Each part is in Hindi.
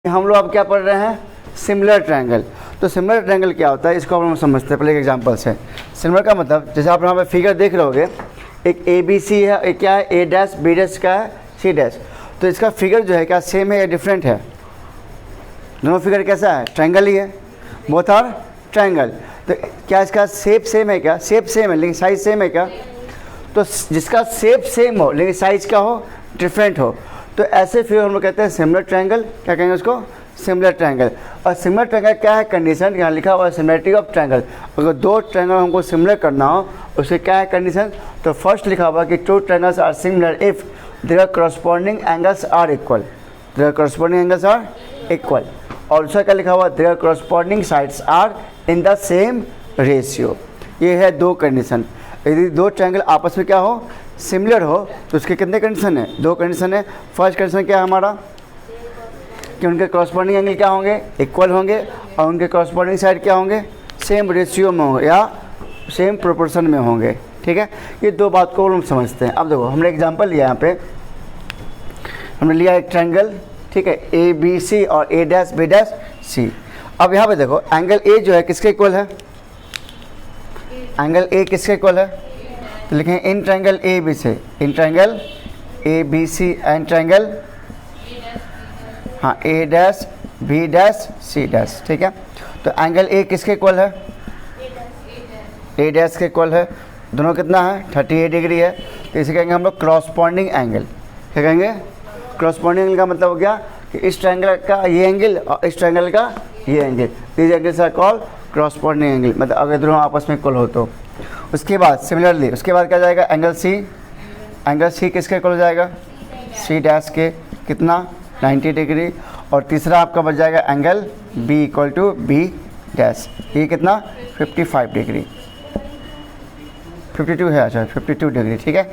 हम लोग अब क्या पढ़ रहे हैं, सिमिलर ट्रायंगल। तो सिमिलर ट्रायंगल क्या होता है इसको हम समझते हैं पहले एक एग्जांपल से। सिमिलर का मतलब जैसे आप यहाँ पे फिगर देख रहे होगे, एक ए बी सी है, एक क्या है ए डैश बी डैश का है सी डैश। तो इसका फिगर जो है क्या सेम है या डिफरेंट है? दोनों फिगर कैसा है? ट्रायंगल ही है, बोथ आर ट्रायंगल। तो क्या इसका शेप सेम है क्या? शेप सेम है लेकिन साइज सेम है क्या? तो जिसका शेप सेम हो लेकिन साइज क्या हो, डिफरेंट हो, तो ऐसे फिगर हम लोग कहते हैं सिमिलर ट्रायंगल। क्या कहेंगे उसको? Similar triangle. और सिमिलर ट्रायंगल क्या है? कंडीशन यहाँ लिखा हुआ है सिमिलरिटी ऑफ ट्रायंगल। अगर दो ट्रायंगल हमको सिमिलर करना हो उसके क्या है कंडीशन? तो फर्स्ट लिखा हुआ कि two triangles are similar if their corresponding angles are equal. Their corresponding angles are equal. Also क्या लिखा हुआ? Their corresponding sides are in the same ratio. ये है दो कंडीशन। यदि दो ट्रायंगल आपस में क्या हो, सिमिलर हो, तो उसके कितने कंडीशन है? दो कंडीशन है। फर्स्ट कंडीशन क्या है हमारा कि उनके करस्पॉन्डिंग एंगल क्या होंगे, इक्वल होंगे, और उनके करस्पॉन्डिंग साइड क्या होंगे, सेम रेशियो में होंगे या सेम प्रोपोर्शन में होंगे। ठीक है, ये दो बात को हम समझते हैं। अब देखो हमने एग्जांपल लिया, यहाँ पे हमने लिया एक ट्रायंगल, ठीक है, ए बी सी और ए डैश बी डैश सी। अब यहाँ पे देखो एंगल ए जो है किसके इक्वल है? एंगल ए किसके इक्वल है? तो लिखें इन ट्रायंगल ए बी से, in triangle A B C and triangle हाँ A dash B dash C dash. ठीक है, तो एंगल ए किसके इक्वल है? ए डैश के इक्वल है। दोनों कितना है? 38 डिग्री है। तो इसे कहेंगे हम लोग क्रॉसपॉन्डिंग एंगल। क्या कहेंगे? क्रॉसपॉन्डिंग एंगल का मतलब हो गया कि इस ट्रायंगल का ये एंगल और इस ट्रायंगल का ये angle, these angles are called corresponding angle, मतलब अगर दोनों आपस में इक्वल हो तो। उसके बाद सिमिलरली उसके बाद क्या जाएगा? Angle C. एंगल सी किसके इक्वल हो जाएगा? सी डैश के, कितना? 90 डिग्री। और तीसरा आपका बच जाएगा angle B equal to B dash, ये कितना? 55 डिग्री, 52 है, अच्छा 52 डिग्री। ठीक है,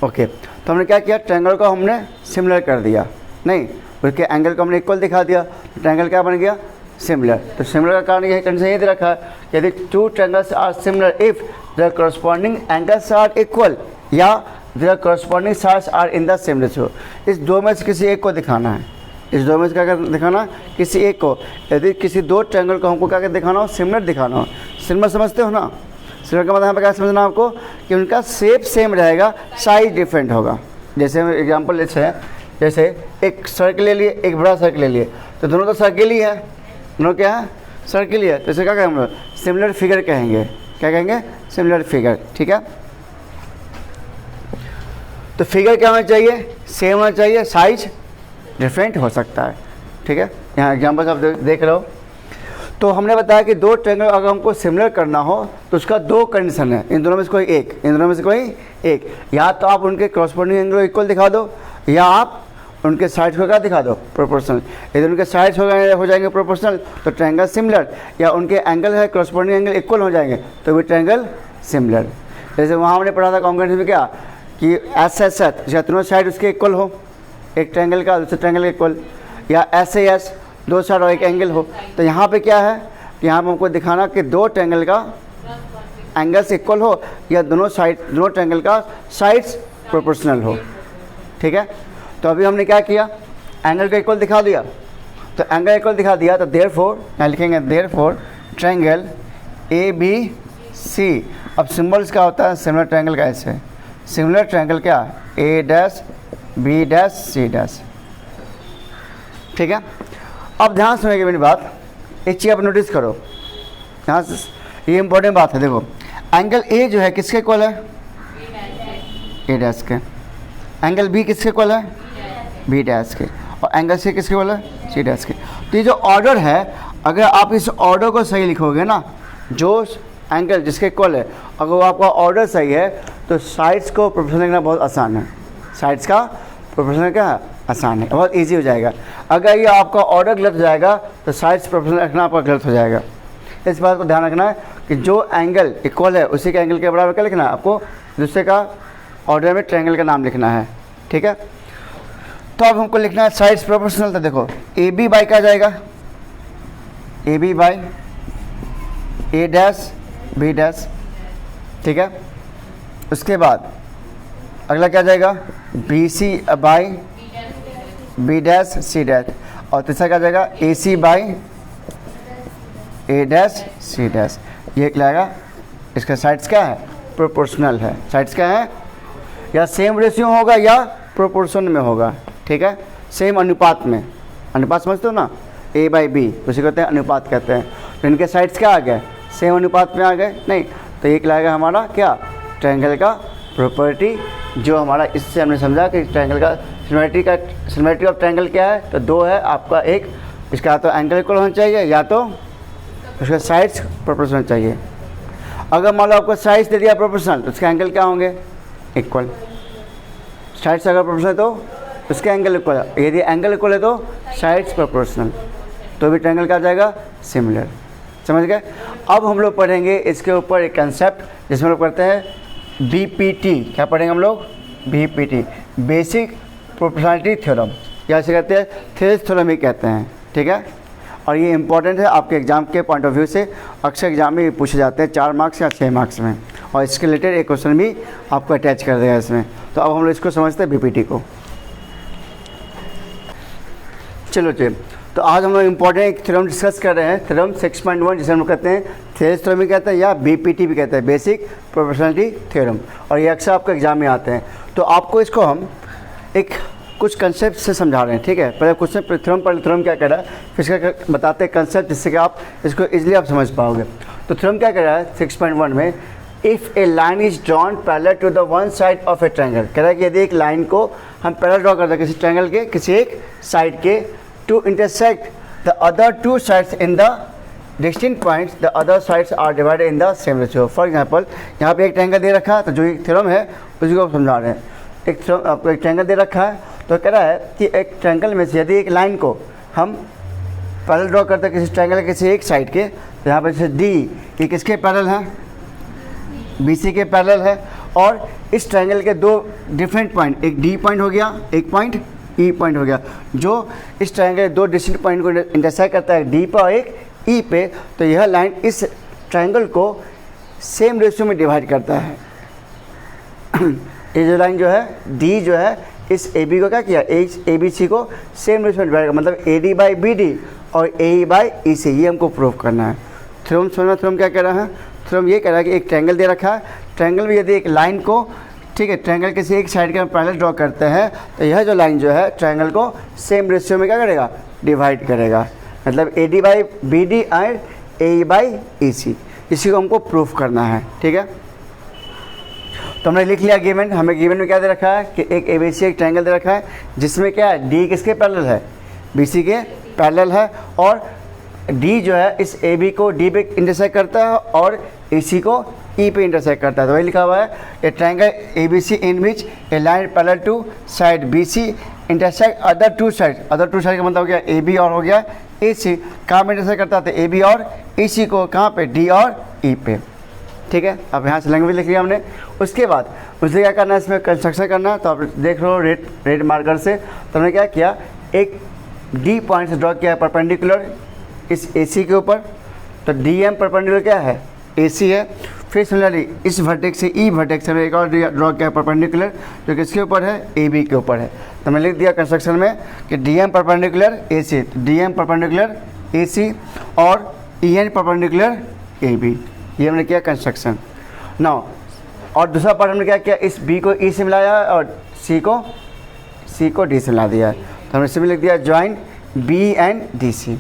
ओके। तो हमने क्या किया? ट्रायंगल को हमने सिमिलर कर दिया, नहीं उसके एंगल को हमने इक्वल दिखा दिया, तो ट्रायंगल क्या बन गया? सिमिलर। तो सिमिलर का कारण यही कंडीशन ये दे रखा है, यदि two triangles are similar if their corresponding angles are equal या their corresponding sides are in the same ratio. इस दो में से किसी एक को दिखाना है, इस दो में से क्या दिखाना? किसी एक को। यदि किसी दो ट्रायंगल को हमको क्या दिखाना हो? सिमिलर दिखाना हो। सिमिलर समझते हो ना? सिमिलर का मतलब यहाँ पर क्या समझना आपको कि उनका शेप सेम रहेगा, साइज डिफरेंट होगा। जैसे हम एग्जाम्पल लेते हैं, जैसे एक सर्कल ले लिए, एक बड़ा सर्कल ले लिए, तो दोनों तो सर्कल ही है, दोनों क्या है? सर्कल ही है। तो इसे क्या कहेंगे हम लोग? सिमिलर फिगर कहेंगे। क्या कहेंगे? Similar figure. ठीक है, तो फिगर क्या होना चाहिए? सेम होना चाहिए, साइज डिफरेंट हो सकता है। ठीक है, यहाँ एग्जाम्पल आप देख रहे हो। तो हमने बताया कि दो ट्रायंगल अगर हमको सिमिलर करना हो तो उसका दो कंडीशन है, इन दोनों में से कोई एक, इन दोनों में से कोई एक। या तो आप उनके करस्पॉन्डिंग एंगल इक्वल दिखा दो, या आप उनके साइड्स को क्या दिखा दो? प्रोपोर्शनल। यदि उनके साइड्स हो जाएंगे प्रोपोर्शनल तो ट्रायंगल सिमिलर, या उनके एंगल है करस्पॉन्डिंग एंगल इक्वल हो जाएंगे तो भी ट्रायंगल सिमिलर। जैसे वहाँ हमने पढ़ा था कॉन्ग्रुएंस में क्या कि एस एस एच, या दोनों साइड उसके इक्वल हो, एक ट्रायंगल का दूसरे ट्रायंगल का इक्वल, या एस ए एस, दो साइड और एक एंगल हो। तो यहाँ पे क्या है कि यहाँ पर हमको दिखाना कि दो ट्रायंगल का एंगल्स इक्वल हो या दोनों ट्रायंगल का साइड्स प्रोपोर्शनल हो। ठीक है, तो अभी हमने क्या किया? एंगल का इक्वल दिखा दिया। तो एंगल इक्वल दिखा दिया तो देयरफॉर यहाँ लिखेंगे therefore triangle A B C. अब सिम्बल्स क्या होता है सिमिलर ट्रायंगल का? ऐसे सिमिलर ट्रायंगल क्या? A dash B dash C dash. ठीक है, अब ध्यान सुनेंगे मेरी बात, एक चीज़ आप नोटिस करो यहाँ से, ये इंपॉर्टेंट बात है। देखो एंगल ए जो है किसके इक्वल है? ए डैश के। एंगल बी किसके इक्वल है? बी डैश के। और एंगल सी किसके इक्वल है? सी डैश के। तो ये जो ऑर्डर है, अगर आप इस ऑर्डर को सही लिखोगे ना, जो एंगल जिसके इक्वल है, अगर वो आपका ऑर्डर सही है तो साइड्स को प्रोपोर्शनल लिखना बहुत आसान है। साइड्स का प्रोपोर्शनल क्या है? आसान है, बहुत इजी हो जाएगा। अगर ये आपका ऑर्डर गलत हो जाएगा तो साइड्स प्रोपोर्शनल रखना आपका गलत हो जाएगा। इस बात को ध्यान रखना है कि जो एंगल इक्वल है उसी के एंगल के बराबर क्या लिखना है आपको? दूसरे का ऑर्डर में ट्रायंगल का नाम लिखना है। ठीक है, तो अब हमको लिखना है साइड्स प्रोपोर्शनल। तो देखो ए बी बाई क्या जाएगा? A B by A dash B dash. ठीक है, उसके बाद अगला क्या जाएगा? B C by B dash C dash, और तीसरा क्या जाएगा A C by A dash C dash. ये क्या आएगा, इसका साइड्स क्या है, प्रोपोर्शनल है। साइड्स क्या है, या सेम रेशियो होगा या प्रोपोर्शन में होगा, ठीक है, सेम अनुपात में। अनुपात समझते हो ना, ए बाई बी, उसे कहते हैं अनुपात कहते हैं। तो इनके साइड्स क्या आ गए, सेम अनुपात में आ गए, नहीं तो एक लाएगा हमारा क्या, ट्रायंगल का प्रॉपर्टी, जो हमारा इससे हमने समझा कि ट्रायंगल का सिमेट्री ऑफ ट्रायंगल क्या है, तो दो है आपका, एक इसका या तो एंगल इक्वल होना चाहिए या तो उसका साइड्स प्रोपोर्शनल चाहिए। अगर मान लो आपको साइड्स दे दिया प्रोपोर्शनल तो उसका एंगल क्या होंगे, इक्वल। साइड्स अगर प्रोपोर्शनल तो उसका एंगल इक्वल है, यदि एंगल इक्वल है तो साइड्स प्रोपोर्शनल, तो भी ट्रायंगल क्या जाएगा, सिमिलर। समझ गए। अब हम लोग पढ़ेंगे इसके ऊपर एक कंसेप्ट जिसमें लोग पढ़ते हैं बीपीटी। क्या पढ़ेंगे हम लोग, बीपीटी, बेसिक प्रोपोर्शनलिटी थ्योरम, या इसे कहते हैं थेल्स थ्योरम ही कहते हैं, ठीक है। और ये इंपॉर्टेंट है आपके एग्जाम के पॉइंट ऑफ व्यू से, अक्सर एग्जाम में पूछे जाते हैं 4 मार्क्स या 6 मार्क्स में, और इसके रिलेटेड एक क्वेश्चन भी आपको अटैच कर देगा इसमें। तो अब हम लोग इसको समझते हैं बीपीटी को। चलो चलिए, तो आज हम लोग इंपॉर्टेंट एक थ्योरम डिस्कस कर रहे हैं, थ्योरम 6.1, जिसे हम कहते हैं थेल्स थ्योरम भी कहते हैं या बीपीटी भी कहते हैं, बेसिक प्रोपोर्शनलिटी थ्योरम, और ये अक्सर आपके एग्जाम में आते हैं। तो आपको इसको हम एक कुछ कंसेप्ट से समझा रहे हैं, ठीक है। पहले क्वेश्चन थ्योरम पर थ्योरम क्या कह रहा है, फिर इसका बताते हैं कंसेप्ट, जिससे कि आप इसको इजीली आप समझ पाओगे। तो थ्योरम क्या कह रहा है 6.1 में, if a line is drawn parallel to the one side of a triangle, कह रहा है कि यदि एक लाइन को हम पैरेलल ड्रॉ करते हैं किसी ट्रायंगल के किसी एक साइड के, to intersect the other two sides in the distinct points, the other sides are divided in the same ratio. For example यहाँ पे एक ट्रायंगल दे रखा है, तो जो एक थ्योरम है उसी को समझा रहे हैं। एक थ्योरम आपको एक ट्रायंगल दे रखा है, तो कह रहा है कि एक ट्रायंगल में से यदि एक लाइन को हम पैरेलल ड्रॉ करते हैं किसी ट्रायंगल किसी एक साइड के, तो यहाँ पर जैसे डी, ये किसके पैरेलल है, बीसी के पैरेलल है, और इस ट्रायंगल के दो डिफरेंट पॉइंट, एक डी पॉइंट हो गया, एक पॉइंट ई पॉइंट हो गया, जो इस ट्रायंगल के दो डिस्टिंक्ट पॉइंट को इंटरसेक्ट करता है, डी पे और एक ई पे। तो यह लाइन इस ट्रायंगल को सेम रेशियो में डिवाइड करता है। ये जो लाइन जो है डी जो है, इस ए बी को क्या किया, ए बी सी को सेम रेशियो में डिवाइड कर, मतलब A D by B D और ए ई बाई ई सी, ये हमको प्रूव करना है। थ्योरम समझना, थ्योरम क्या कह रहा है, थ्योरम ये कह रहा है कि एक ट्रायंगल दे रखा है, ट्रायंगल में यदि एक लाइन को, ठीक है, ट्रायंगल किसी एक साइड के हम पैरेलल ड्रॉ करते हैं, तो यह जो लाइन जो है ट्रायंगल को सेम रेशियो में क्या करेगा, डिवाइड करेगा, मतलब A D by B D and A E by E C, इसी को हमको प्रूफ करना है, ठीक है। तो हमने लिख लिया गिवन, हमें गिवन में क्या दे रखा है कि एक ए बी सी एक ट्रायंगल दे रखा है, जिसमें क्या है, डी किसके पैरेलल है, बी सी के पैरेलल है, और डी जो है इस ए बी को डी पे इंटरसेक्ट करता है और ए सी को ई पे इंटरसेक्ट करता है। तो वही लिखा हुआ है, a triangle A B C in which a line parallel to side B C intersect other two side, other two side का मतलब हो गया ए बी और हो गया ए सी, कहाँ पे इंटरसेक्ट करता है, ए बी और ई सी को, कहाँ पे, डी और ई पे, ठीक है। अब यहाँ से लैंग्वेज लिख लिया हमने। उसके बाद मुझे क्या करना है, इसमें कंस्ट्रक्शन करना है, तो आप देख लो रेड मार्कर से। तो हमने क्या किया, एक डी पॉइंट से ड्रॉ किया है परपेंडिकुलर इस ए सी के ऊपर, तो डी एम परपेंडिकुलर क्या है, ए सी है। फिर सिमिलरली इस वर्टेक्स से ई वर्टेक्स में एक और ड्रॉ किया परपेंडिकुलर, जो किसके ऊपर है, ए बी के ऊपर है। तो मैं लिख दिया कंस्ट्रक्शन में कि D M perpendicular A C, D M perpendicular A C और E N perpendicular A B, ये हमने किया कंस्ट्रक्शन। नाउ और दूसरा पार्ट हमने क्या किया, इस बी को ई से मिलाया और सी को डी से मिला दिया। तो हमने इसमें लिख दिया join B and D C,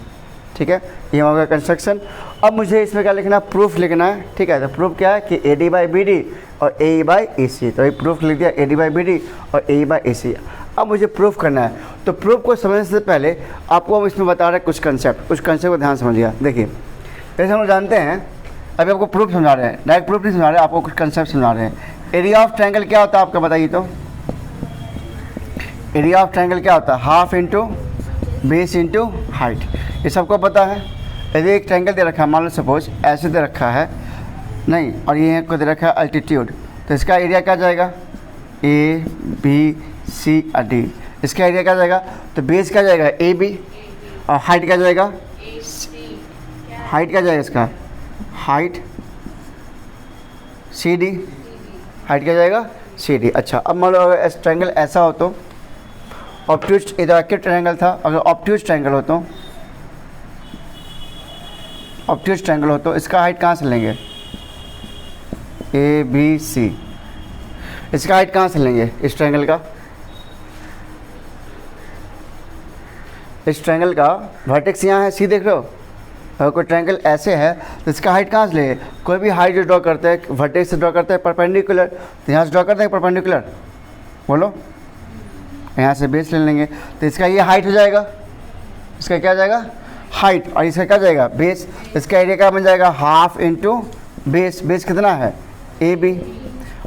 ठीक है, ये हो गया कंस्ट्रक्शन। अब मुझे इसमें क्या लिखना है, प्रूफ लिखना है, ठीक है। तो प्रूफ क्या है कि A D by B D और ए ई बाई ई सी, तो ये प्रूफ लिख दिया A D by B D और ए ई बाई ई सी। अब मुझे प्रूफ करना है, तो प्रूफ को समझने से पहले आपको हम इसमें बता रहे हैं कुछ कंसेप्ट को ध्यान समझिएगा। देखिए, जैसे हम जानते हैं, अभी आपको प्रूफ समझा रहे हैं, डायरेक्ट प्रूफ नहीं समझा रहे, आपको कुछ कंसेप्ट समझा रहे हैं। एरिया ऑफ ट्रायंगल क्या होता है आपका बताइए, तो एरिया ऑफ ट्रायंगल क्या होता है, half into base into height, ये सबको पता है। यदि एक ट्रायंगल दे रखा है, मान लो सपोज ऐसे दे रखा है, नहीं, और ये को दे रखा है अल्टीट्यूड, तो इसका एरिया क्या जाएगा, ए बी सी और डी, इसका एरिया क्या जाएगा, तो बेस क्या जाएगा, ए बी, और हाइट क्या जाएगा, हाइट क्या जाएगा इसका, हाइट सी डी, हाइट क्या जाएगा, सी डी। अच्छा, अब मान लो अगर ट्रायंगल ऐसा हो तो ऑब्ट्यूज इधर ट्रायंगल था, अगर ऑब्ट्यूज ट्रायंगल हो तो इसका हाइट कहाँ से लेंगे, ए बी सी, इसका हाइट कहाँ से लेंगे, इस ट्रायंगल का वर्टेक्स यहाँ है, सी देख रहे हो। अगर कोई ट्रायंगल ऐसे है तो इसका हाइट कहाँ से लेंगे, कोई भी हाइट जो ड्रॉ करते हैं वर्टेक्स से ड्रॉ करते हैं परपेंडिकुलर, तो यहाँ से ड्रॉ करते हैं परपेंडिकुलर, बोलो, यहाँ से बेस ले लेंगे, तो इसका ये हाइट हो जाएगा, इसका क्या हो जाएगा, हाइट, और इसका क्या हो जाएगा, बेस। इसका एरिया क्या बन जाएगा, हाफ इंटू बेस, बेस कितना है ए बी,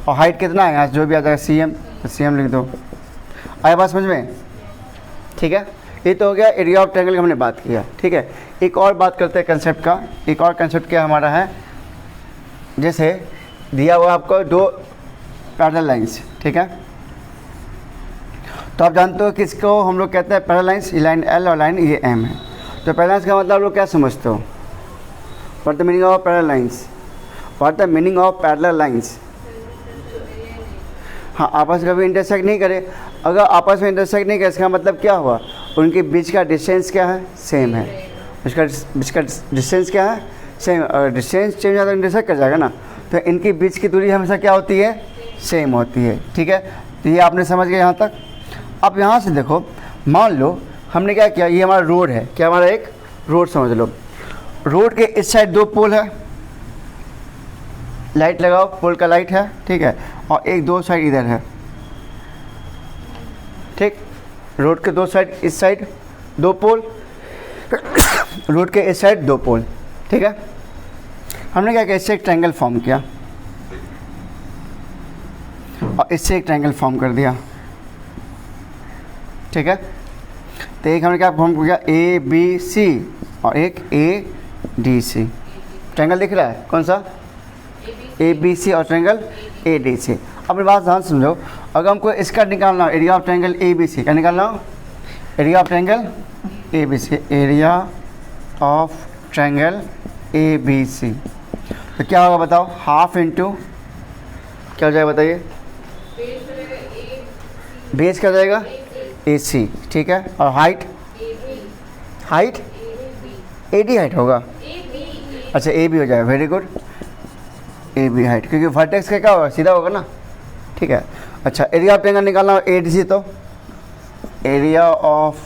और हाइट कितना है, यहाँ से जो भी आ जाएगा सी एम, तो सी एम लिख दो। आया बात समझ में, ठीक है। ये तो हो गया एरिया ऑफ ट्रायंगल की हमने बात किया, ठीक है। एक और बात करते हैं कंसेप्ट का, एक और कंसेप्ट क्या हमारा है, जैसे दिया हुआ आपको दो पैरेलल लाइंस, ठीक है। तो आप जानते हो किसको हम लोग कहते हैं पैरेलल लाइंस, ये लाइन एल और लाइन ये एम है। तो पैरेलल लाइंस का मतलब आप लोग क्या समझते हो, what the meaning of parallel lines, what the meaning of parallel lines. हाँ, आपस में कभी इंटरसेक्ट नहीं करे, अगर आपस में इंटरसेक्ट नहीं करे इसका मतलब क्या हुआ, उनके बीच का डिस्टेंस क्या है, सेम है, उसका बीच का डिस्टेंस क्या है, सेम। अगर डिस्टेंस चेंज हो तो इंटरसेक्ट कर जाएगा ना, तो इनके बीच की दूरी हमेशा क्या होती है, सेम होती है, ठीक है। तो ये आपने समझ गया यहाँ तक। अब यहाँ से देखो, मान लो हमने क्या किया, ये हमारा रोड है, क्या हमारा एक रोड समझ लो, रोड के इस साइड दो पोल है, लाइट लगाओ, पोल का लाइट है, ठीक है, और एक दो साइड इधर है, ठीक। रोड के दो साइड, इस साइड दो पोल, रोड के इस साइड दो पोल, ठीक है। हमने क्या किया, इससे एक ट्रायंगल फॉर्म किया और इससे एक ट्रायंगल फॉर्म कर दिया, ठीक है। तो एक हमने क्या फॉर्म किया, ए बी सी और एक ए डी सी, ट्रायंगल दिख रहा है कौन सा, ए बी सी और ट्रायंगल ए डी सी। अपनी बात ध्यान समझो, अगर हमको इसका निकालना हो, area of triangle A B C का निकालना हो, area of triangle A B C, area of triangle A B C, तो क्या होगा बताओ, हाफ इंटू क्या हो जाएगा बताइए, बेस क्या हो जाएगा, ए सी, ठीक है, और height, height A D height होगा, अच्छा ए बी हो जाएगा, very good, A B height, क्योंकि वर्टेक्स का क्या होगा, सीधा होगा ना, ठीक है। अच्छा, एरिया ऑफ ट्रायंगल निकालना हो ए डी सी, तो area of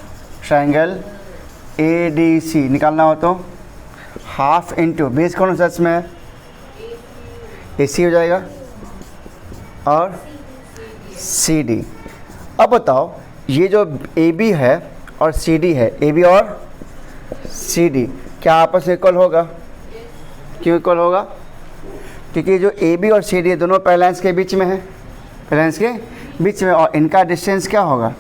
triangle A D C निकालना हो तो हाफ इंटू बेस कौन सा इसमें है, ए सी हो जाएगा, और सी डी। अब बताओ, ये जो ए बी है और सी डी है, ए बी और सी डी क्या आपस में इक्वल होगा, क्यों इक्वल होगा, क्योंकि जो ए बी और सी डी दोनों पैरेलल्स के बीच में है, पैरेलल्स के बीच में, और इनका डिस्टेंस क्या होगा,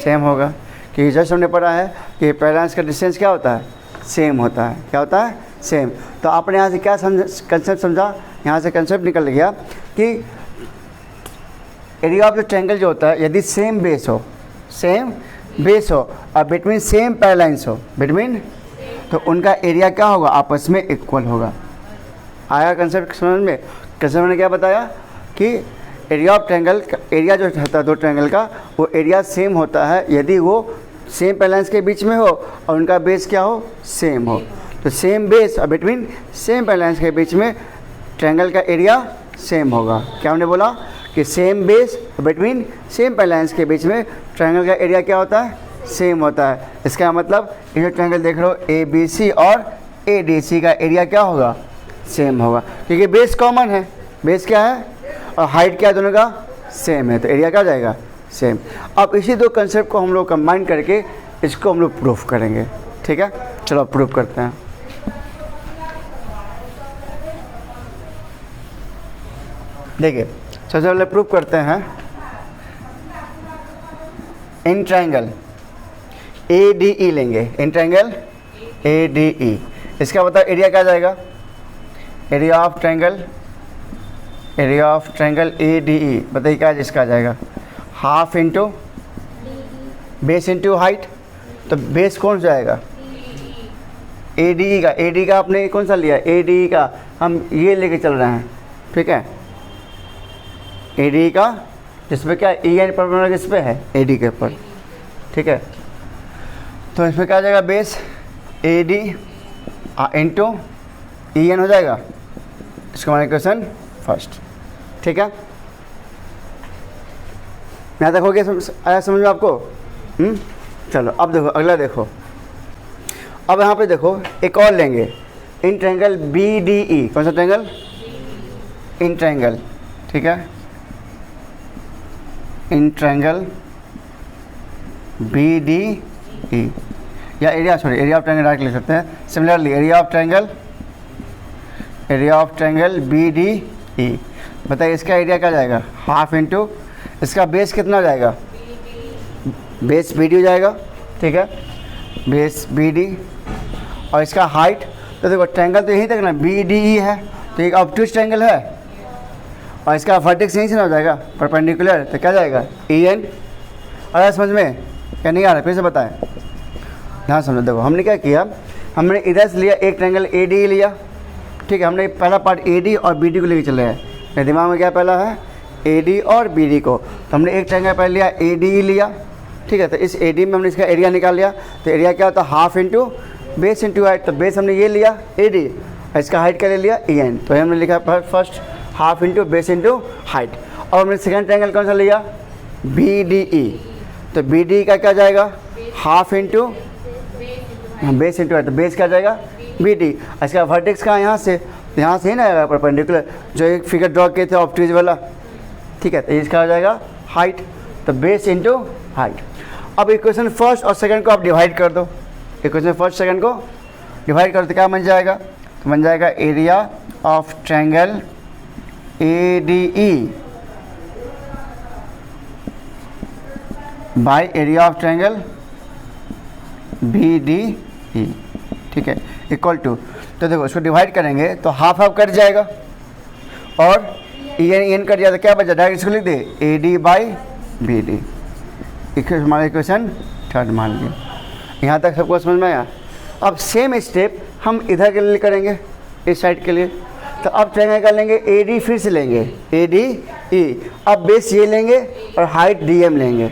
सेम होगा, क्योंकि जस्ट हमने पढ़ा है कि पैरेलल्स का डिस्टेंस क्या होता है, सेम होता है, क्या होता है, सेम। तो आपने यहाँ से क्या कंसेप्ट समझा, यहाँ से कंसेप्ट निकल गया कि एरिया ऑफ द ट्रायंगल जो होता है, यदि सेम बेस हो, सेम बेस हो और बिटवीन सेम पैरेलल्स हो, बिटवीन, तो उनका एरिया क्या होगा, आपस में इक्वल होगा। आया कंसेप्ट समझ में। कंसेप्ट ने क्या बताया कि एरिया ऑफ ट्रायंगल, एरिया जो होता है दो ट्रायंगल का, वो एरिया सेम होता है यदि वो सेम पैरेलल्स के बीच में हो और उनका बेस क्या हो, सेम हो। तो सेम बेस और बिटवीन सेम पैरेलल्स के बीच में ट्रायंगल का एरिया सेम होगा। क्या हमने बोला कि same base between same parallels के बीच में ट्रायंगल का एरिया क्या होता है, सेम होता है। इसका मतलब ये जो ट्रायंगल देख रहे हो ए बी सी और ए डी सी का एरिया क्या होगा, सेम होगा, क्योंकि बेस कॉमन है, बेस क्या है और हाइट क्या है, दोनों का सेम है, तो एरिया क्या हो जाएगा, सेम। अब इसी दो कंसेप्ट को हम लोग कंबाइन करके इसको हम लोग प्रूफ करेंगे, ठीक है। चलो प्रूफ करते हैं। देखिए सबसे पहले प्रूफ करते हैं इन ट्रायंगल ए डी ई लेंगे, इन ट्रायंगल ए डी ई। इसका बताओ एरिया क्या जाएगा, area of triangle, area of triangle A D E बताइए क्या जिसका आ जाएगा, half into base into height. तो बेस कौन सा आएगा, ए डी ई का, ए डी का आपने कौन सा लिया, ए डी ई का हम ये लेके चल रहे हैं, ठीक है। ए डी ई का जिसपे क्या ई एन पर किस पे है, ए डी के ऊपर, ठीक है। तो इसमें क्या आ जाएगा, base A D into E N हो जाएगा, इसका हमारा इक्वेशन फर्स्ट। ठीक है, यहाँ तक हो गया, आया समझ में आपको? चलो अब देखो अगला, देखो अब यहाँ पे देखो एक और लेंगे, in triangle B D E. कौन सा ट्रायंगल? इन ट्रायंगल, ठीक है, in triangle B D E, या area, sorry area of triangle direct लिख सकते हैं। Similarly area of triangle B D E, बताइए इसका एरिया क्या जाएगा, हाफ इंटू इसका बेस कितना हो जाएगा, बेस बी डी हो जाएगा, ठीक है, बेस बी डी, और इसका हाइट, तो देखो ट्रायंगल तो यहीं तक ना बी डी ई है, तो एक ऑब्टूज ट्रायंगल है, और इसका वर्टेक्स यहीं से ना हो जाएगा परपेंडिकुलर, तो क्या जाएगा ई एन। अरे समझ में क्या नहीं आ रहा, फिर से बताएं, ध्यान समझो। देखो हमने क्या किया, हमने इधर से लिया एक ट्रायंगल ए डी लिया, ठीक है, हमने पहला पार्ट ए डी और बी डी को लेके चले हैं। मेरे दिमाग में क्या पहला है, ए डी और बी डी को, तो हमने एक ट्रायंगल पहले लिया ए डी लिया, ठीक है, तो इस ए डी में हमने इसका एरिया निकाल लिया, तो एरिया क्या होता है, half into base into height, तो बेस हमने ये लिया ए डी, इसका हाइट क्या ले लिया ई एन, तो हमने लिखा first half into base into height. और हमने सेकेंड ट्रायंगल कौन सा लिया, बी डी ई, तो बी डी का क्या जाएगा, half into base into height, तो बेस क्या जाएगा बी डी, इसका वर्टेक्स का यहाँ से ही ना आएगा परपेंडिकुलर, जो एक फिगर ड्रॉ किए थे ऑब्टूज वाला, ठीक है, तो इसका आ जाएगा हाइट, तो बेस इंटू हाइट। अब इक्वेशन फर्स्ट और सेकंड को आप डिवाइड कर दो, इक्वेशन फर्स्ट सेकंड को डिवाइड कर दो, क्या बन जाएगा, तो बन जाएगा area of triangle A D E by area of triangle B D E, ठीक है, इक्वल टू, तो देखो इसको डिवाइड करेंगे तो हाफ हाफ कट जाएगा, और ई एन कट जाएगा, क्या बचा, डायरेक्ट इसको लिख दे A D by B D, हमारा इक्वेशन थर्ड मान लिया। यहाँ तक सबको समझ में आया। अब सेम स्टेप हम इधर के लिए करेंगे, इस साइड के लिए, तो अब ट्रायंगल कर लेंगे ए डी, फिर से लेंगे ए डी ई, अब बेस ये लेंगे और हाइट डी एम लेंगे।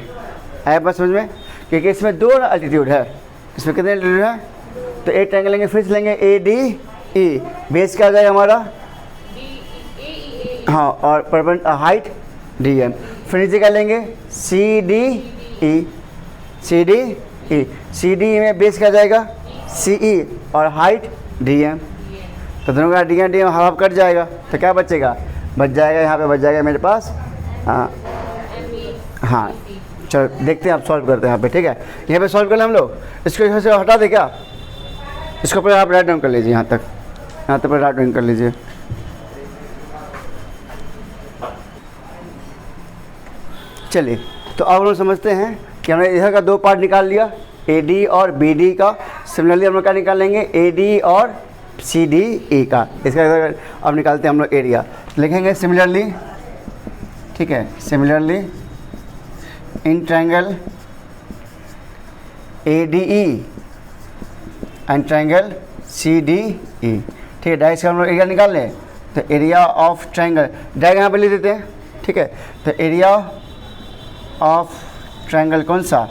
आया बात समझ में, क्योंकि इसमें दो अल्टीट्यूड है, इसमें कितने अल्टीट्यूड है, तो एक ट्रायंगल लेंगे, फिर से लेंगे ए डी ई, बेस क्या आ जाएगा हमारा, हाँ, और परपेंड हाइट डी एम, फिर नीचे क्या लेंगे C D E, C D E, C D E में बेस क्या जाएगा सी ई, और हाइट डी एम, तो दोनों का डी एम हाफ कट जाएगा, तो क्या बचेगा, बच जाएगा यहाँ पे, बच जाएगा मेरे पास, हाँ चलो देखते हैं, आप सॉल्व करते हैं यहाँ पे, ठीक है, यहाँ पे सॉल्व कर ले हम लोग, इसको यहाँ से हटा दे क्या, इसको पर आप राइट डाउन कर लीजिए, यहाँ तक पर राइट डाउन कर लीजिए। चलिए, तो अब हम समझते हैं कि हमने इधर का दो पार्ट निकाल लिया, ए डी और बी डी का, सिमिलरली हम लोग क्या निकाल लेंगे, ए डी और सी डी ई का, इसका इधर अब निकालते हैं हम लोग एरिया, लिखेंगे सिमिलरली, ठीक है, similarly in triangle A D E and triangle C D E, ठीक है, डायरेक्ट से हम लोग एरिया निकाल लें, तो एरिया ऑफ ट्रायंगल डायरेक्ट यहाँ पे लिख देते हैं, ठीक है, तो एरिया ऑफ ट्रायंगल कौन सा,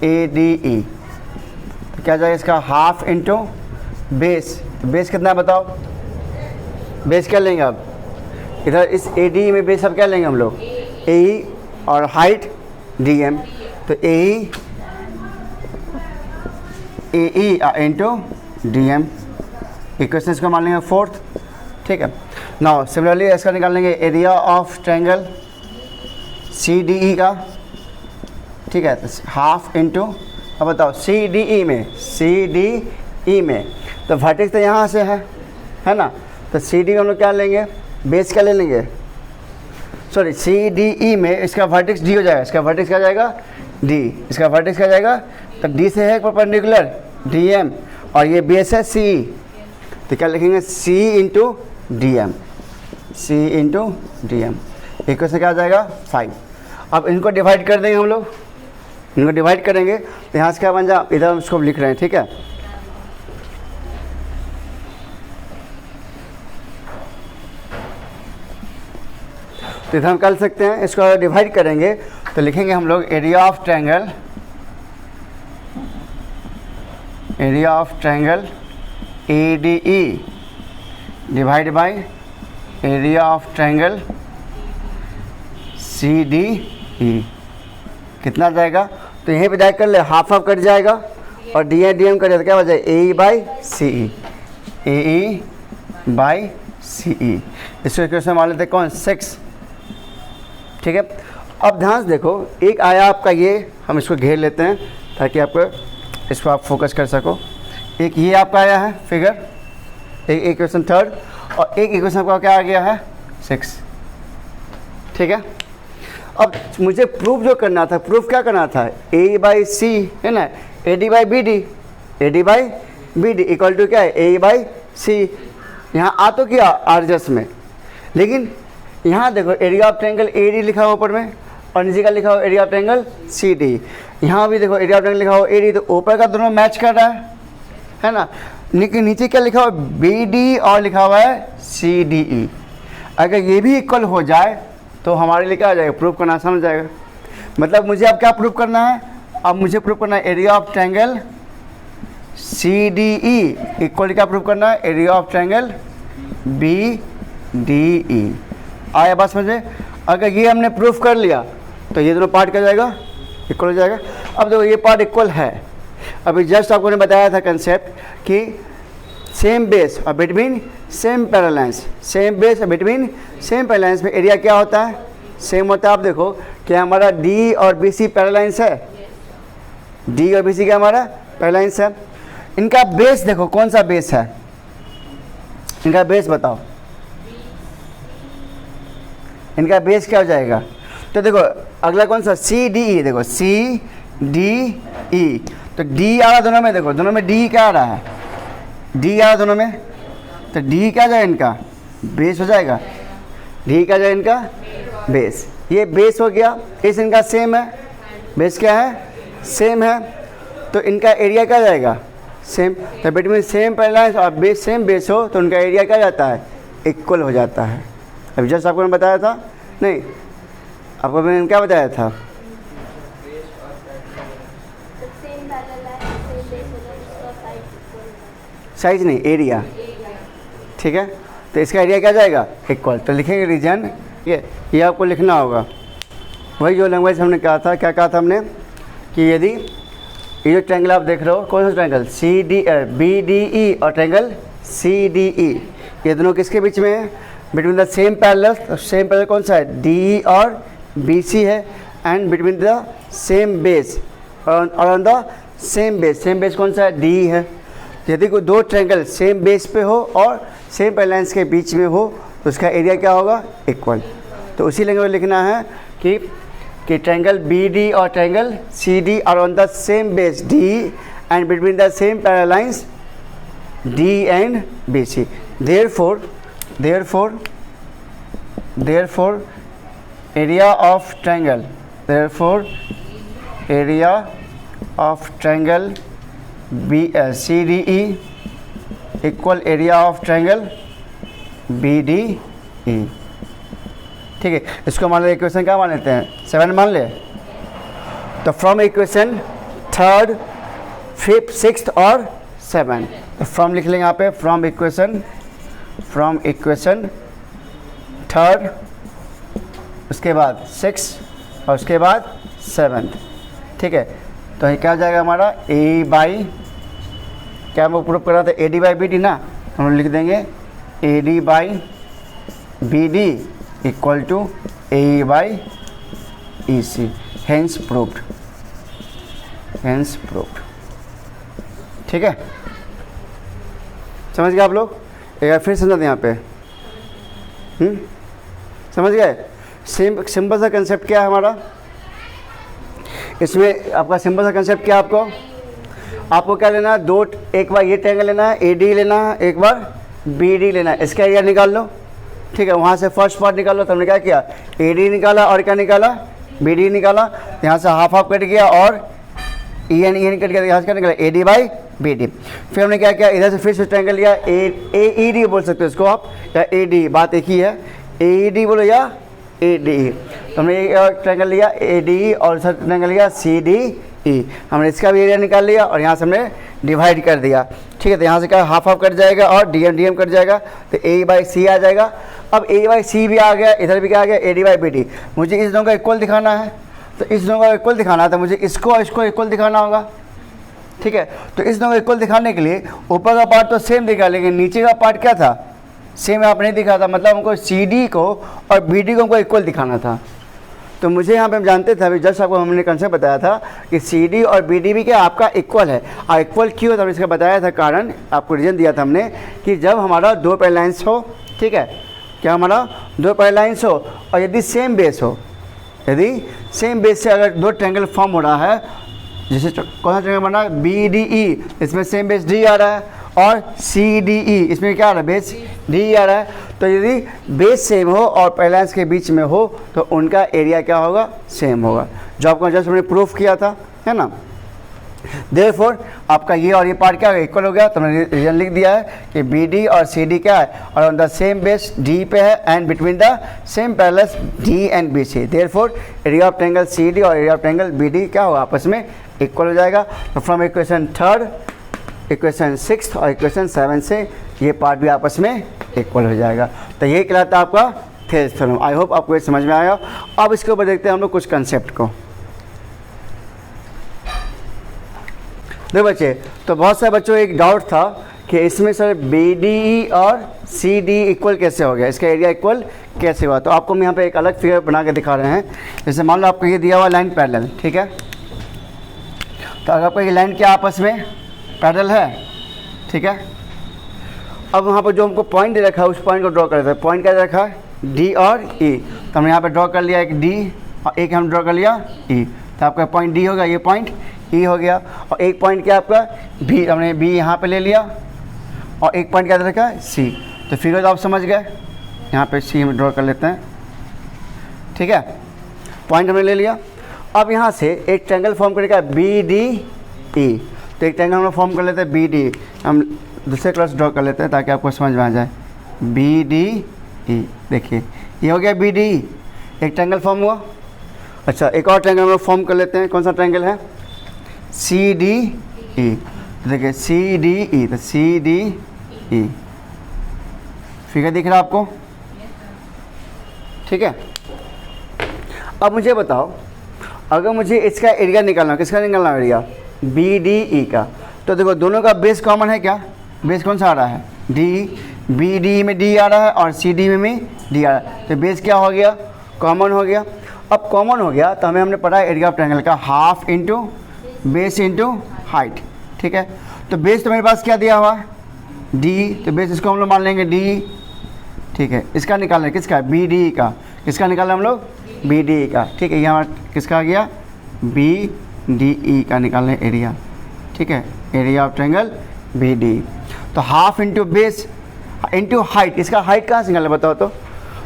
ए डी ई, तो क्या जाएगा इसका हाफ इंटू बेस, तो बेस कितना है बताओ, बेस क्या लेंगे अब, इधर इस ए डी में बेस अब क्या लेंगे हम लोग, ए ई, और हाइट डी एम, तो A E into D M, equation इसको मान लेंगे फोर्थ, ठीक है। नाउ सिमिलरली इसका निकाल लेंगे area of triangle C D E का, ठीक है, तो हाफ इंटू, अब बताओ सी डी ई में, तो वर्टेक्स तो यहाँ से है ना, तो सी डी में हम लोग क्या लेंगे, बेस क्या ले लेंगे, सॉरी सी डी ई में इसका वर्टेक्स डी हो जाएगा, इसका वर्टेक्स क्या जाएगा डी, इसका वर्टेक्स क्या जाएगा, तो डी से है परपेंडिकुलर डी एम, और ये बेस है सी, तो क्या लिखेंगे सी इंटू डी एम, सी इंटू डी एम, इक्वेशन क्या आ जाएगा 5। अब इनको डिवाइड कर देंगे हम लोग, इनको डिवाइड करेंगे तो यहाँ से क्या बन जाए, इधर हम इसको लिख रहे हैं, ठीक है, तो इधर हम कर सकते हैं, इसको डिवाइड करेंगे तो लिखेंगे हम लोग area of triangle area of triangle ADE divide by area of triangle CDE कितना जाएगा? तो यहीं पे जाकर कर ले, हाफ हाफ कट जाएगा और DM कट जाएगा, क्या हो जाएगा? AE by CE, AE by CE। इसको क्वेश्चन मान लेते हैं कौन? 6। ठीक है, अब ध्यान से देखो, एक आया आपका ये, हम इसको घेर लेते हैं ताकि आपको इसको आप फोकस कर सको। एक ये आपका आया है फिगर, एक इक्वेशन 3 और एक इक्वेशन आपका क्या आ गया है? 6। ठीक है, अब मुझे प्रूफ जो करना था, प्रूफ क्या करना था? AE बाई C है ना, AD by BD, AD by BD equal to क्या है? AE by C। यहाँ आ तो किया आरजस में, लेकिन यहाँ देखो एरिया ऑफ ट्रायंगल AD लिखा हुआ ऊपर में और नीचे का लिखा हुआ एरिया ऑफ ट्रायंगल CD। यहाँ भी देखो एरिया ऑफ ट्रायंगल लिखा हुआ AD, तो ऊपर का दोनों मैच कर रहा है ना। लेकिन नीचे क्या लिखा हुआ? BD और लिखा हुआ है CDE। अगर ये भी इक्वल हो जाए तो हमारे लिए क्या आ जाएगा? प्रूफ करना आसान हो जाएगा। मतलब मुझे अब क्या प्रूफ करना है? अब मुझे प्रूफ करना है area of triangle CDE equal क्या प्रूफ करना है? Area of triangle BDE। आया बात समझे? अगर ये हमने प्रूफ कर लिया तो ये दोनों पार्ट क्या जाएगा? इक्वल हो जाएगा। अब देखो ये पार्ट इक्वल है। अभी जस्ट आपको ने बताया था कंसेप्ट कि सेम बेस और between same parallels, same base और बिटवीन सेम पैरेलल्स में एरिया क्या होता है? सेम होता है। आप देखो क्या हमारा D और BC पैरेलल्स है, D और BC क्या हमारा पैरेलल्स है। इनका बेस देखो कौन सा बेस है? इनका बेस बताओ, इनका बेस क्या हो जाएगा? तो देखो अगला कौन सा? CDE। देखो CDE, तो D आ रहा दोनों में, देखो दोनों में D क्या आ रहा है? D आ रहा दोनों में, तो D क्या जाएगा? इनका बेस हो जाएगा। D क्या जाएगा? इनका बेस। ये बेस हो गया, बेस इनका सेम है, बेस क्या है? सेम है, तो इनका एरिया क्या जाएगा? सेम। तो बिटवीन सेम पैरेलल्स और बेस सेम बेस हो तो उनका एरिया क्या जाता है? इक्वल हो जाता है। अभी जस्ट आपको मैंने बताया था, नहीं आपको मैंने क्या बताया था? साइज नहीं, एरिया। ठीक है, तो इसका एरिया क्या जाएगा? इक्वल। तो लिखेंगे रीजन, ये आपको लिखना होगा। वही जो लैंग्वेज हमने कहा था, क्या कहा था हमने कि यदि ये जो ट्रायंगल आप देख रहे हो, कौन सा ट्रायंगल? BDE और ट्रायंगल CDE, ये दोनों किसके बीच में है? Between the same parallel. तो सेम पैरेलल कौन सा है? DE और BC है, and between the same base और on the same base. Same base कौन सा है? DE है। यदि कोई दो ट्रायंगल सेम बेस पे हो और सेम पैरेलल्स के बीच में हो तो उसका एरिया क्या होगा? इक्वल। तो उसी लैंग्वेज में लिखना है कि ट्रायंगल BD और triangle CD are on the same base DE and between the same parallels DE and BC। therefore area of triangle, CDE equal area of triangle BDE। ठीक है, इसको मान ले इक्वेशन क्या मान लेते हैं? 7 मान ले। तो from equation 3rd, 5th, 6th और 7, तो फ्रॉम लिख लेंगे यहाँ पे, फ्रॉम इक्वेशन 3rd, उसके बाद 6th और उसके बाद 7th। ठीक है, तो ये क्या हो जाएगा हमारा? A बाई क्या हम प्रूफ कर रहा था? AD बाई BD ना, हम लिख देंगे AD by BD equal to AE by EC। Hence proved. ठीक है, समझ गए आप लोग? एक बार फिर समझा दें यहाँ पे। समझ गए? सिंपल सा कंसेप्ट क्या है हमारा इसमें? आपका सिंपल सा कंसेप्ट क्या है? आपको क्या लेना है? दो, एक बार ये ट्रायंगल लेना है AD लेना है, एक बार BD लेना है। इसका एरिया निकाल लो। ठीक है, वहाँ से फर्स्ट पार्ट निकाल लो। तो हमने क्या किया? AD निकाला और क्या निकाला? BD निकाला। यहाँ से हाफ हाफ कट गया और EN कट गया, यहाँ से क्या निकाला? AD by BD। फिर हमने क्या किया? इधर से फिर से ट्रायंगल लिया, AED बोल सकते हो इसको आप, या AD, बात एक ही है। AED बोलो या ADE। तो हमने एक ट्रायंगल लिया ADE और ट्रायंगल लिया CDE। ई, हमने इसका भी एरिया निकाल लिया और यहाँ से हमने डिवाइड कर दिया। ठीक है, तो यहाँ से क्या हाफ हाफ कट जाएगा और डी कट जाएगा, तो ए बाई सी आ जाएगा। अब ए बाई सी भी आ गया, इधर भी क्या आ गया, A D by B D. मुझे इस दोनों का इक्वल दिखाना है, तो इस दोनों का इक्वल दिखाना है तो मुझे इसको और इसको इक्वल दिखाना होगा। ठीक है, तो इस दोनों को इक्वल दिखाने के लिए ऊपर का पार्ट तो सेम दिखा, लेकिन नीचे का पार्ट क्या था, सेम आप नहीं दिखा था। मतलब हमको सी डी को और बी डी को हमको इक्वल दिखाना था। तो मुझे यहाँ पे हम जानते थे, अभी जस्ट आपको हमने कंसेप्ट बताया था कि सी डी और बी डी भी क्या आपका इक्वल है। और इक्वल क्यों, तो इसका बताया था कारण, आपको रीजन दिया था हमने कि जब हमारा दो पैरेलल लाइन्स हो, ठीक है, क्या हमारा दो पैरेलल लाइन्स हो और यदि सेम बेस हो, यदि सेम बेस से अगर दो ट्रायंगल फॉर्म हो रहा है, जैसे कौन सा ट्रायंगल बना बी डी ई, इसमें सेम बेस डी आ रहा है, और सी डी ई इसमें क्या आ रहा है, बेस डी आ रहा है। तो यदि बेस सेम हो और पैरेलल लाइन्स के बीच में हो तो उनका एरिया क्या होगा, सेम होगा, जो आपको जस्ट हमने प्रूफ किया था, है ना। देयरफॉर आपका ये और ये पार्ट क्या इक्वल हो गया, तो मैंने रीजन लिख दिया है कि बी डी और सी डी क्या है, और on the same base D पे है and between the same parallels D and B C. Therefore area of triangle C D और area of triangle B D क्या होगा, आपस में इक्वल हो जाएगा। तो फ्रॉम इक्वेशन 3, इक्वेशन 6 और इक्वेशन 7 से ये पार्ट भी आपस में इक्वल हो जाएगा। तो ये कहलाता है आपका थेल्स थ्योरम। आई होप आपको ये समझ में आया। अब इसके ऊपर देखते हैं हम लोग कुछ कंसेप्ट को। देखो बच्चे, तो बहुत सारे बच्चों एक डाउट था कि इसमें सर बी डी और सी डी इक्वल कैसे हो गया, इसका एरिया इक्वल कैसे हुआ। तो आपको हम यहाँ पे एक अलग फिगर बना के दिखा रहे हैं। जैसे मान लो आपको ये दिया हुआ लाइन पैरेलल, ठीक है, तो अगर आपको ये लाइन क्या आपस में पैरेलल है, ठीक है। अब वहाँ पर जो हमको पॉइंट दे रखा है उस पॉइंट को ड्रॉ कर देते हैं। पॉइंट क्या दे रखा है, डी और ई, तो हमने यहाँ पे ड्रॉ कर लिया एक डी और एक हम ड्रॉ कर लिया ई, तो आपका पॉइंट डी हो गया, ये पॉइंट ई हो गया। और एक पॉइंट क्या आपका बी, हमने बी यहाँ पे ले लिया, और एक पॉइंट क्या दे रखा है सी। तो फिगर तो आप समझ गए, यहाँ पे सी हम ड्रॉ कर लेते हैं, ठीक है, पॉइंट हमने ले लिया। अब यहाँ से एक ट्रायंगल फॉर्म करेगा बी डी ई, तो एक ट्रायंगल हम लोग फॉर्म कर लेते हैं बी डी, हम दूसरे क्लास ड्रॉ कर लेते हैं ताकि आपको समझ में आ जाए। बी डी ई, देखिए ये हो गया बी डी, एक ट्रायंगल फॉर्म हुआ। अच्छा, एक और ट्रायंगल हम लोग फॉर्म कर लेते हैं। कौन सा ट्रायंगल है, सी डी ई, देखिए सी डी ई, तो सी डी ई फिगर दिख रहा है आपको, ठीक है। अब मुझे बताओ, अगर मुझे इसका एरिया निकालना, किसका निकालना एरिया, बी डी ई का, तो देखो दोनों का बेस कॉमन है क्या, बेस कौन सा आ रहा है, डी, बी डी में डी आ रहा है और सी डी में डी आ रहा है, तो बेस क्या हो गया, कॉमन हो गया। अब कॉमन हो गया तो हमें हमने पढ़ा एरिया ऑफ ट्रायंगल का half into base into height, ठीक है। तो बेस तो मेरे पास क्या दिया हुआ है, डी, तो बेस इसको हम लोग मान लेंगे डी, ठीक है। इसका निकालना है किसका, बी डी का, किसका निकालना हम लोग, बी डी का, ठीक है। ये हमारा किसका आ गया, बी डी ई का निकालना है एरिया, ठीक है, area of triangle B D. तो half into base into height, इसका हाइट कहाँ से निकालना बताओ। तो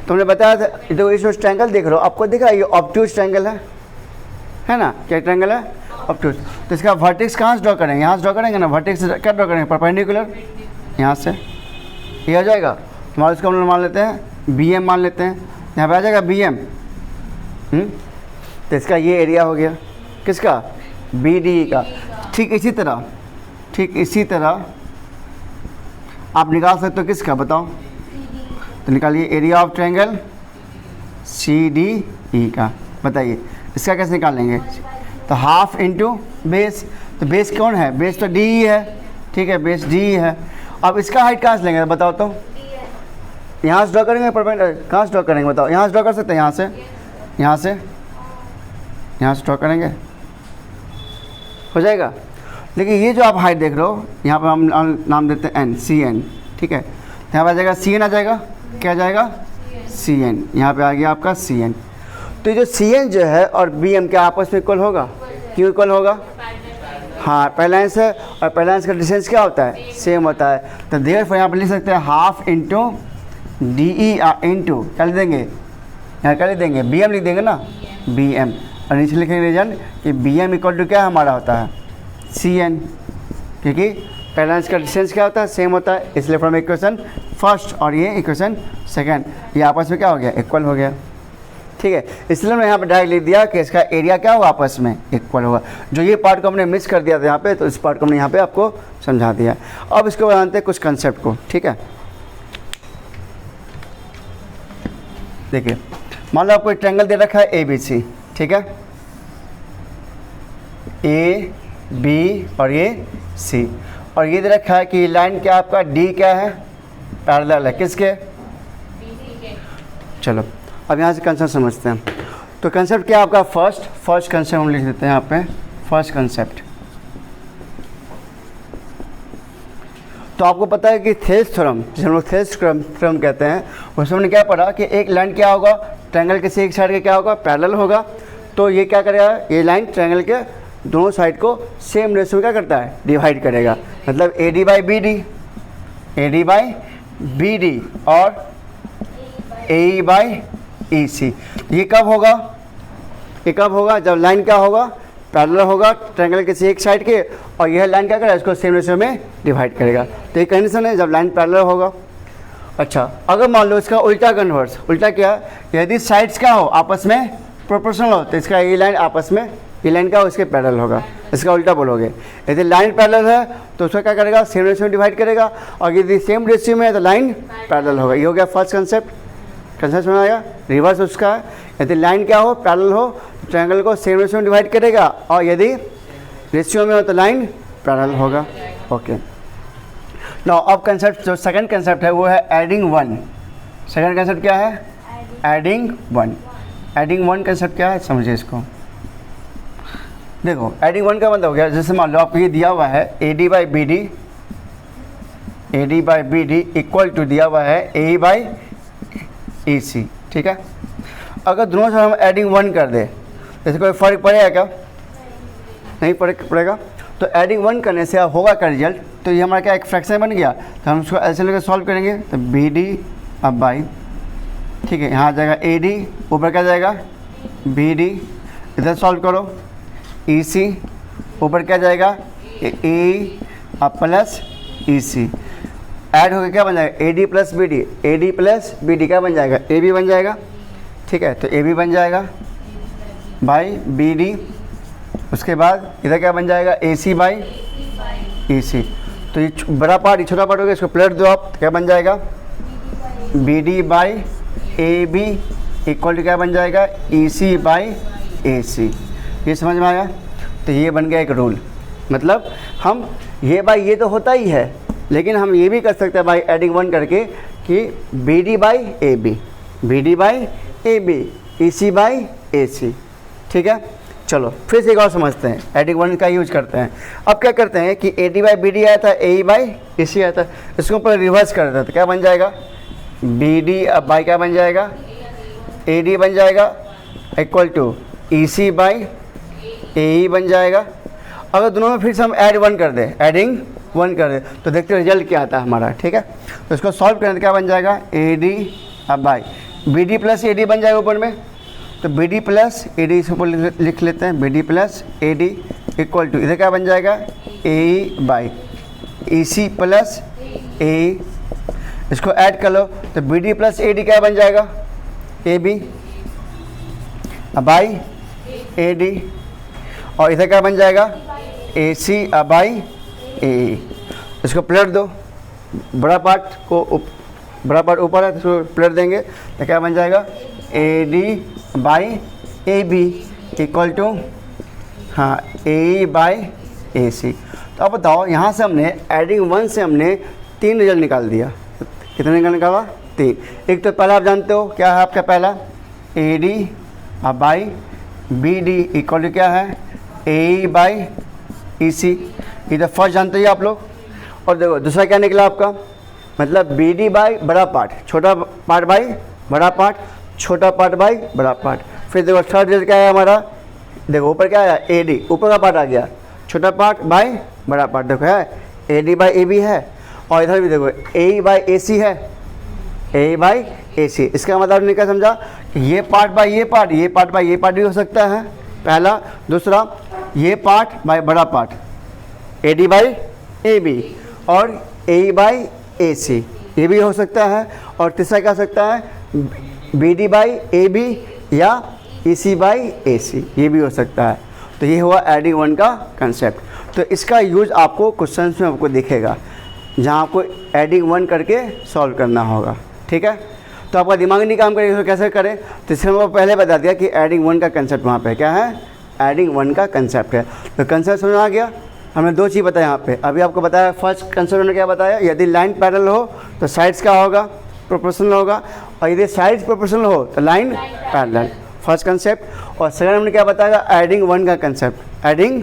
तुमने बताया था, तो इसमें ट्रायंगल देख लो, आपको दिखा ये ऑब्ट्यूज ट्रायंगल है ना, क्या ट्रायंगल है, ऑब्ट्यूज। तो इसका वर्टेक्स कहाँ से ड्रॉ करेंगे, यहाँ से ड्रॉ करेंगे ना, वर्टेक्स क्या ड्रॉ करेंगे, परपेंडिकुलर, यहाँ से ये आ जाएगा। हमारे इसको हम लोग मान लेते हैं बी एम, मान लेते हैं, यहाँ पे आ जाएगा बी एम। तो इसका ये एरिया हो गया किसका, बी डी का। ठीक इसी तरह आप निकाल सकते हो किसका, बताओ। तो निकालिए area of triangle C D E का, बताइए इसका कैसे निकालेंगे। तो हाफ इंटू बेस, तो बेस कौन है, बेस तो डी ही है, ठीक है, बेस डी है। अब इसका हाइट कहाँ से लेंगे बताओ। तो यहाँ से ड्रॉ करेंगे, परपेंडिकुलर कहाँ से ड्रॉ करेंगे बताओ, यहाँ से ड्रॉ कर सकते हैं, यहाँ से ड्रॉ करेंगे, हो जाएगा। लेकिन ये जो आप हाइट देख रहे हो, यहाँ पर हम नाम देते हैं एन, सी एन, ठीक है। यहाँ पर आ जाएगा सी एन, आ जाएगा क्या, आ जाएगा सी एन, यहाँ पे आ गया आपका सी एन। तो जो सी एन जो है और बी एम क्या आपस में इक्वल होगा, क्यों इक्वल होगा, हाँ पैरेलल लाइन्स है, और पैरेलल लाइन्स का डिस्टेंस क्या होता है, सेम होता है। तो देयरफॉर यहाँ पर लिख सकते हैं half into D E into क्या लिख देंगे, यहाँ क्या लिख देंगे, बी एम लिख देंगे ना, बी एम, और नीचे लिखेंगे रीजन कि बी एम इक्वल टू क्या हमारा होता है, सी एन, क्योंकि पैरेलल लाइन्स का डिस्टेंस क्या होता है, सेम होता है। इसलिए फ्रॉम इक्वेशन फर्स्ट और ये इक्वेशन सेकंड, ये आपस में क्या हो गया, इक्वल हो गया। ठीक है, इसलिए मैं यहाँ पे डायरेक्ट लिख दिया कि इसका एरिया क्या होगा, आपस में इक्वल होगा। जो ये पार्ट को हमने मिस कर दिया था यहाँ पे, तो इस पार्ट को हमने यहाँ पे आपको समझा दिया। अब इसको जानते हैं कुछ कंसेप्ट को, ठीक है। देखिए, मान लो आपको एक ट्रायंगल दे रखा है ABC, ठीक है, A B और ये C, और ये दे रखा है कि लाइन क्या आपका D क्या है, पैरेलल है किसके, चलो अब यहाँ से कंसेप्ट समझते हैं। तो कंसेप्ट क्या आपका, फर्स्ट कंसेप्ट हम लिख देते हैं यहाँ पे, फर्स्ट कंसेप्ट। तो आपको पता है कि थेल्स थ्योरम, जिसे हम लोग थेल्स थ्योरम कहते हैं, उसमें हमने क्या पढ़ा कि एक लाइन क्या होगा, ट्रायंगल के एक साइड के क्या होगा, पैरेलल होगा। तो ये क्या करेगा, ये लाइन ट्रायंगल के दोनों साइड को सेम रेशियो में क्या करता है, डिवाइड करेगा। मतलब AD बाई BD और AE बाई EC। ये कब होगा, जब लाइन क्या होगा, पैरेलल होगा ट्रायंगल के एक साइड के, और यह लाइन क्या करेगा, इसको सेम रेशियो में डिवाइड करेगा। तो ये कंडीशन है जब लाइन पैरेलल होगा। अच्छा, अगर मान लो इसका उल्टा कन्वर्स, उल्टा क्या, यदि साइड्स क्या हो, आपस में प्रोपोर्शनल हो, तो इसका ये लाइन आपस में, ये लाइन क्या हो, इसके पैरेलल होगा। इसका उल्टा बोलोगे, यदि लाइन पैरेलल है तो उसका क्या करेगा, सेम रेशियो में डिवाइड करेगा, और यदि सेम रेशियो में है तो लाइन पैरेलल होगा। ये हो गया फर्स्ट कंसेप्ट में आया। रिवर्स उसका है, यदि लाइन क्या हो, पैरेलल हो, तो ट्रायंगल को सेम रेशियो में डिवाइड करेगा, और यदि रेशियो में हो तो लाइन पैरेलल होगा। ओके, नाउ अब कंसेप्ट, जो सेकंड कंसेप्ट है वो है एडिंग वन। सेकंड कंसेप्ट क्या है, एडिंग वन कंसेप्ट क्या है, समझिए इसको। देखो, एडिंग वन का मतलब हो गया, जैसे मान लो आपको ये दिया हुआ है AD by BD equal to दिया हुआ है AE बाई EC, ठीक है। अगर दोनों से हम एडिंग वन कर दे, जैसे कोई फ़र्क पड़ेगा क्या, नहीं पड़ेगा। तो एडिंग वन करने से अब होगा क्या रिजल्ट, तो ये हमारा क्या एक फ्रैक्शन बन गया, तो हम उसको ऐसे लेकर सॉल्व करेंगे। तो BD अब बाई, ठीक है, यहाँ आ जाएगा AD, ऊपर क्या जाएगा BD, इधर सॉल्व करो, EC ऊपर क्या जाएगा AE अब प्लस EC, ऐड होकर क्या बन जाएगा AD प्लस BD क्या बन जाएगा, AB बन जाएगा, ठीक है। तो AB बन जाएगा बाई BD, उसके बाद इधर क्या बन जाएगा AC बाई EC। तो ये बड़ा पार्ट, ये छोटा पार्ट हो गया, इसको प्लट दो आप, तो क्या बन जाएगा BD by AB equal to क्या बन जाएगा EC बाई AC। ये समझ में आया। तो ये बन गया एक रूल, मतलब हम ये बाई ये तो होता ही है, लेकिन हम ये भी कर सकते हैं बाई एडिंग वन करके कि BD by AB EC by AC, ठीक है। चलो फिर से एक और समझते हैं, एडिंग वन का यूज करते हैं। अब क्या करते हैं कि AD बाई BD आया था, AE बाई EC आया था, इसको ऊपर रिवर्स कर देते हैं, तो क्या बन जाएगा BD अब बाई क्या बन जाएगा AD बन जाएगा equal to EC by AE बन जाएगा। अगर दोनों में फिर से हम एडिंग वन कर दे तो देखते हैं रिजल्ट क्या आता है हमारा, ठीक है। तो इसको सॉल्व करें तो क्या बन जाएगा AD अब बाई BD प्लस AD बन जाएगा ऊपर में, तो BD प्लस AD इस ऊपर लिख लेते हैं, BD plus AD equal to इधर क्या बन जाएगा AE by EC plus AE, इसको ऐड कर लो तो BD प्लस AD क्या बन जाएगा AB बाई AD, और इधर क्या बन जाएगा AC बाई AE। इसको प्लट दो, बड़ा पार्ट ऊपर है तो इसको प्लट देंगे तो क्या बन जाएगा AD by AB equal to हाँ AE बाई AC। तो अब बताओ, यहाँ से हमने एडिंग वन से हमने 3 रिजल्ट निकाल दिया। कितने निकाला 3। एक तो पहला आप जानते हो क्या है आपका, पहला AD by BD equal to क्या है AE बाई EC, ये तो फर्स्ट जानते ही आप लोग। और देखो दूसरा क्या निकला आपका, मतलब BD बाई बड़ा पार्ट छोटा पार्ट बाई बड़ा पार्ट, छोटा पार्ट बाई बड़ा पार्ट। फिर देखो थर्ड रिजल्ट क्या है हमारा, देखो ऊपर क्या आया AD, ऊपर का पार्ट आ गया, छोटा पार्ट बाई बड़ा पार्ट, देखो है AD बाई AB है, और इधर भी देखो AE बाई AC है, AE बाई AC। इसका मतलब हमने क्या समझा कि ये पार्ट बाई ये पार्ट, ये पार्ट बाई ये पार्ट भी हो सकता है पहला। दूसरा ये पार्ट बाई बड़ा पार्ट AD बाई AB, और AE बाई AC ये भी हो सकता है। और तीसरा क्या हो सकता है BD बाई AB या EC बाई AC, ये भी हो सकता है। तो ये हुआ एडिंग वन का कंसेप्ट। तो इसका यूज़ आपको क्वेश्चन में आपको दिखेगा, जहाँ आपको एडिंग वन करके सॉल्व करना होगा, ठीक है। तो आपका दिमाग नहीं काम करेगा, तो कैसे करें? तो इसमें मैं पहले बता दिया कि एडिंग वन का कंसेप्ट वहाँ पे क्या है, एडिंग वन का कंसेप्ट है। तो कंसेप्ट समझ आ गया। हमने दो चीज़ बताया यहाँ पे, अभी आपको बताया फर्स्ट कंसेप्ट ने क्या बताया, यदि लाइन पैरेलल हो तो साइड्स क्या होगा, प्रोपोर्शनल होगा, और यदि साइड्स प्रोपोर्शनल हो तो लाइन पैरेलल, फर्स्ट कंसेप्ट। और सेकंड हमने क्या बताया, एडिंग वन का कंसेप्ट, एडिंग